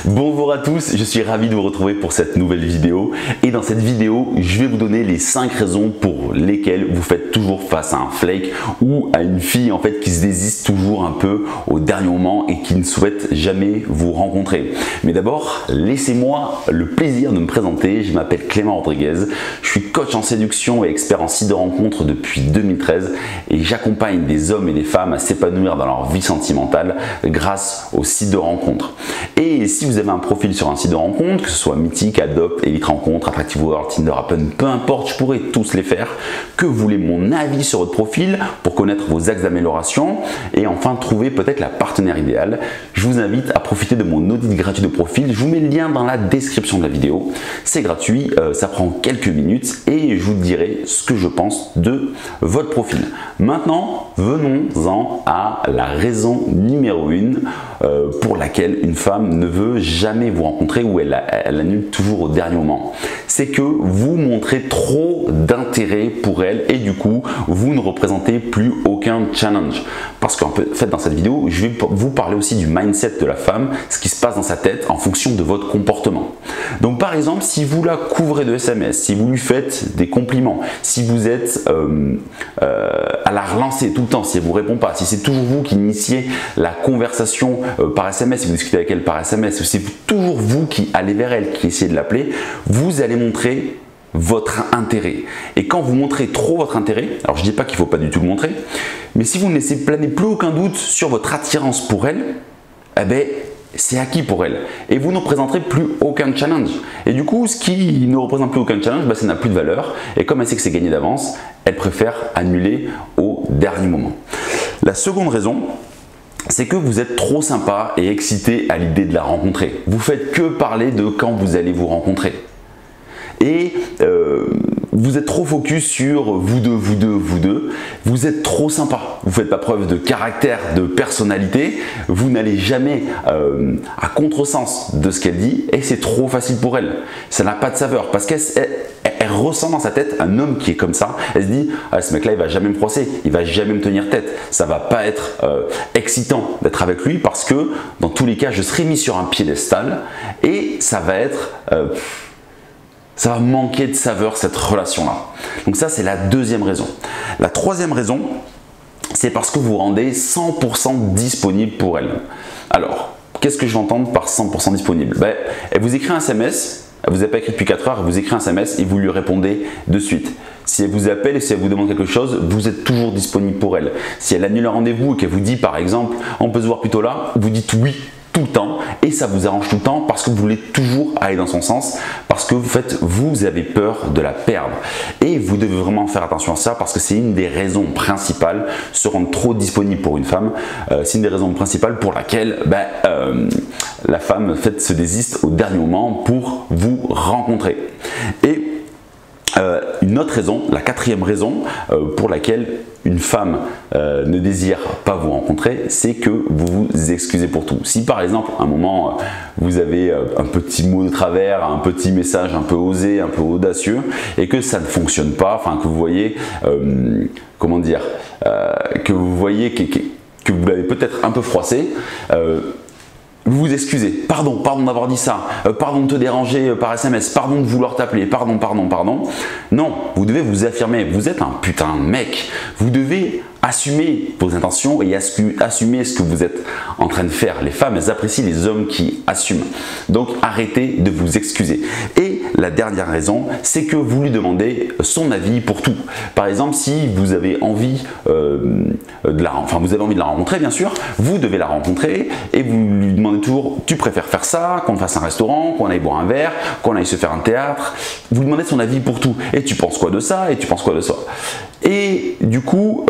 Bonjour à tous, je suis ravi de vous retrouver pour cette nouvelle vidéo et dans cette vidéo je vais vous donner les 5 raisons pour lesquelles vous faites toujours face à un flake ou à une fille en fait qui se désiste toujours un peu au dernier moment et qui ne souhaite jamais vous rencontrer. Mais d'abord laissez-moi le plaisir de me présenter, je m'appelle Clément Rodriguez, je suis coach en séduction et expert en site de rencontre depuis 2013 et j'accompagne des hommes et des femmes à s'épanouir dans leur vie sentimentale grâce aux sites de rencontre. Et si vous avez un profil sur un site de rencontre, que ce soit Mythique, Adopt, Elite Rencontre, Attractive World, Tinder, Happen, peu importe, je pourrais tous les faire, que vous voulez mon avis sur votre profil pour connaître vos axes d'amélioration et enfin trouver peut-être la partenaire idéale, je vous invite à profiter de mon audit gratuit de profil. Je vous mets le lien dans la description de la vidéo. C'est gratuit, ça prend quelques minutes et je vous dirai ce que je pense de votre profil. Maintenant, venons-en à la raison numéro 1 pour laquelle une femme ne veut jamais vous rencontrer ou elle annule toujours au dernier moment. C'est que vous montrez trop d'intérêt pour elle et du coup, vous ne représentez plus aucun challenge. Parce qu'en fait, dans cette vidéo, je vais vous parler aussi du mindset de la femme, ce qui se passe dans sa tête en fonction de votre comportement. Donc par exemple, si vous la couvrez de SMS, si vous lui faites des compliments, si vous êtes à la relancer tout le temps, si elle ne vous répond pas, si c'est toujours vous qui initiez la conversation par SMS, si vous discutez avec elle par SMS, ou si c'est toujours vous qui allez vers elle, qui essayez de l'appeler, vous allez montrer votre intérêt. Et quand vous montrez trop votre intérêt, alors je ne dis pas qu'il ne faut pas du tout le montrer, mais si vous ne laissez planer plus aucun doute sur votre attirance pour elle, eh ben, c'est acquis pour elle. Et vous ne représenterez plus aucun challenge. Et du coup, ce qui ne représente plus aucun challenge, ça n'a plus de valeur. Et comme elle sait que c'est gagné d'avance, elle préfère annuler au dernier moment. La seconde raison, c'est que vous êtes trop sympa et excité à l'idée de la rencontrer. Vous faites que parler de quand vous allez vous rencontrer. Et vous êtes trop focus sur vous deux. Vous êtes trop sympa. Vous ne faites pas preuve de caractère, de personnalité. Vous n'allez jamais à contresens de ce qu'elle dit et c'est trop facile pour elle. Ça n'a pas de saveur parce qu'elle ressent dans sa tête un homme qui est comme ça. Elle se dit ah, ce mec là il va jamais me froisser, il va jamais me tenir tête. Ça va pas être excitant d'être avec lui parce que dans tous les cas je serai mis sur un piédestal et ça va être ça va manquer de saveur cette relation-là. Donc ça, c'est la deuxième raison. La troisième raison, c'est parce que vous rendez 100% disponible pour elle. Alors, qu'est-ce que je vais entendre par 100% disponible? Elle vous écrit un SMS, elle vous a pas écrit depuis 4 heures, elle vous écrit un SMS et vous lui répondez de suite. Si elle vous appelle et si elle vous demande quelque chose, vous êtes toujours disponible pour elle. Si elle annule un rendez-vous et qu'elle vous dit par exemple, on peut se voir plutôt là, vous dites oui tout le temps et ça vous arrange tout le temps parce que vous voulez toujours aller dans son sens parce que vous avez peur de la perdre et vous devez vraiment faire attention à ça parce que c'est une des raisons principales, se rendre trop disponible pour une femme, c'est une des raisons principales pour laquelle la femme se désiste au dernier moment pour vous rencontrer. Et une autre raison, la quatrième raison pour laquelle une femme ne désire pas vous rencontrer, c'est que vous vous excusez pour tout. Si par exemple, à un moment, vous avez un petit mot de travers, un petit message un peu osé, un peu audacieux, et que ça ne fonctionne pas, enfin que vous voyez, comment dire, que vous voyez que vous l'avez peut-être un peu froissé, vous vous excusez, pardon d'avoir dit ça, pardon de te déranger par SMS, pardon de vouloir t'appeler, pardon. Non, vous devez vous affirmer, vous êtes un putain de mec, vous devez assumer vos intentions et assumer ce que vous êtes en train de faire. Les femmes, elles apprécient les hommes qui assument. Donc arrêtez de vous excuser. Et la dernière raison, c'est que vous lui demandez son avis pour tout. Par exemple, si vous avez envie de la rencontrer, bien sûr, vous devez la rencontrer et vous lui demandez toujours, tu préfères faire ça, qu'on fasse un restaurant, qu'on aille boire un verre, qu'on aille se faire un théâtre. Vous lui demandez son avis pour tout. Et tu penses quoi de ça? Et tu penses quoi de ça? Et du coup,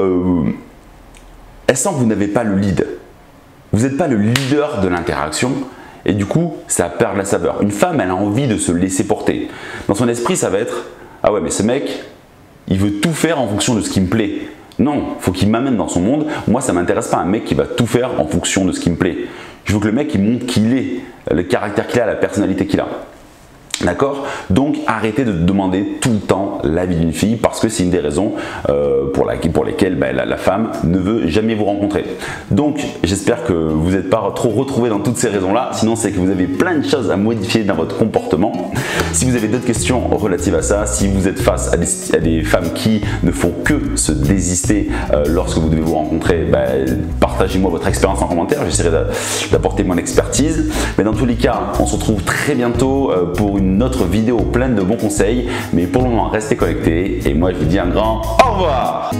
elle sent que vous n'avez pas le lead. Vous n'êtes pas le leader de l'interaction et du coup, ça perd la saveur. Une femme, elle a envie de se laisser porter. Dans son esprit, ça va être « Ah ouais, mais ce mec, il veut tout faire en fonction de ce qui me plaît. Non, il faut qu'il m'amène dans son monde. Moi, ça ne m'intéresse pas un mec qui va tout faire en fonction de ce qui me plaît. Je veux que le mec, il montre qui il est, le caractère qu'il a, la personnalité qu'il a. » D'accord? Donc arrêtez de demander tout le temps l'avis d'une fille parce que c'est une des raisons pour lesquelles la femme ne veut jamais vous rencontrer. Donc j'espère que vous n'êtes pas trop retrouvé dans toutes ces raisons-là, sinon c'est que vous avez plein de choses à modifier dans votre comportement. Si vous avez d'autres questions relatives à ça, si vous êtes face à des femmes qui ne font que se désister lorsque vous devez vous rencontrer, partagez-moi votre expérience en commentaire, j'essaierai d'apporter mon expertise. Mais dans tous les cas, on se retrouve très bientôt pour une autre vidéo pleine de bons conseils. Mais pour le moment, restez connectés et moi je vous dis un grand au revoir.